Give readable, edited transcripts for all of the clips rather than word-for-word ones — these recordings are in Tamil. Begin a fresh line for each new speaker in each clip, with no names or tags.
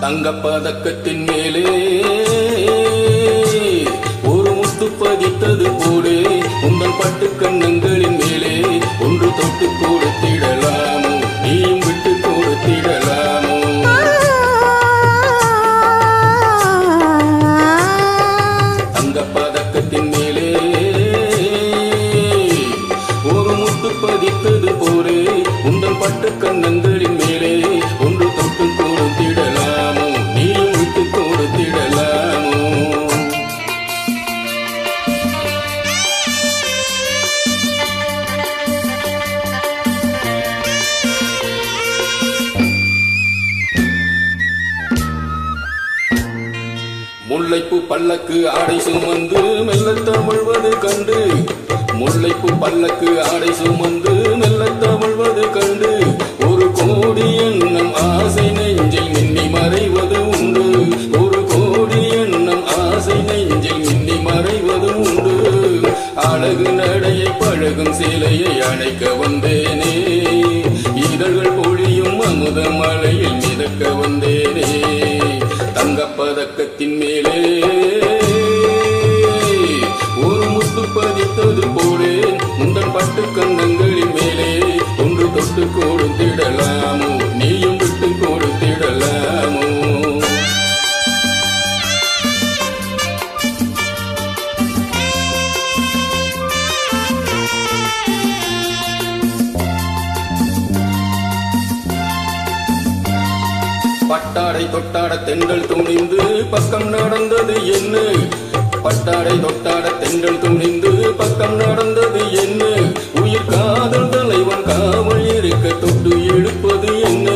தங்கப்பதக்கத்தின் மேலே ஒரு முத்து பதித்தது போலே உங்கள் பட்டு கண்ணங்களின் மேலே ஒன்று தொட்டு கொடுத்திடலாமோ நீயும் விட்டு கொடுத்திடலாமோ தங்கப்பதக்கத்தின் மேலே ஒரு முத்து பதித்தது போலே உங்கள் பட்டு கண்ணங்களின் மேலே ஒன்று தொட்டு கொடுத்திடலாமோ நீயும் விட்டு கொடுத்திடலாமோ முல்லைப்பூ பல்லக்கு ஆடை சுமந்து மெல்ல தவழ்வது கண்டு முல்லைப்பூ பல்லக்கு ஆடை சுமந்து மெல்ல தவழ்வது கண்டு ஒரு கோடி எண்ணம் ஆசை நெஞ்சில் மின்னி மறைவது உண்டு ஒரு கோடி எண்ணம் ஆசை நெஞ்சில் மின்னி மறைவது உண்டு அழகு நடையை பழகும் சிலையை அணைக்க வந்தேனே இதழ்கள் பொழியும் அமுத மலையில் மிதக்க வந்தேனே தங்கப்பதக்கத்தின் மேலே ஒரு முத்து பதித்தது போலே உங்கள் பட்டு கண்ணங்களின் மேலே ஒன்று தொட்டு கொடுத்திடலாமோ நீயும் விட்டு கொடுத்திடலாமோ பட்டாடை தொட்டாட தென்றல் துணிந்து பக்கம் நடந்தது என்ன பட்டாடை தொட்டாட தென்றல் துணிந்து பக்கம் நடந்தது என்ன உயிர் காதல் தலைவன் காவல் இருக்க தொட்டு எடுப்பது என்ன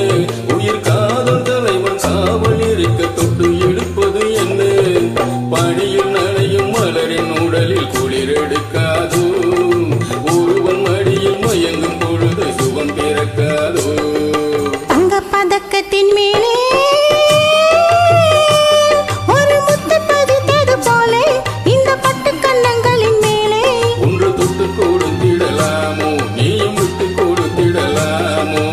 உயிர் காதல் தலைவன் காவல் இருக்க தொட்டு எடுப்பது என்ன பணியில் நனையும் மலரின் உடலில் குளிர் எடுக்காதோ ஒருவன் மடியில் மயங்கும் பொழுது சுகம் பிறக்காதோ
பதக்கத்தின் மேலே ஒரு முத்து பதித்தது போலே இந்த பட்டு கண்ணங்களின் மேலே
ஒன்று தொட்டு கொடுத்திடலாமோ நீயும் விட்டு கொடுத்திடலாமோ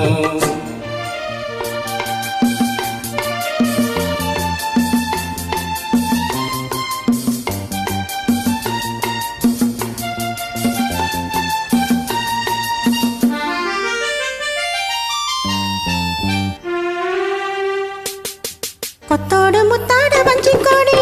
கொத்தோடு முத்தாடு வஞ்சி கொடி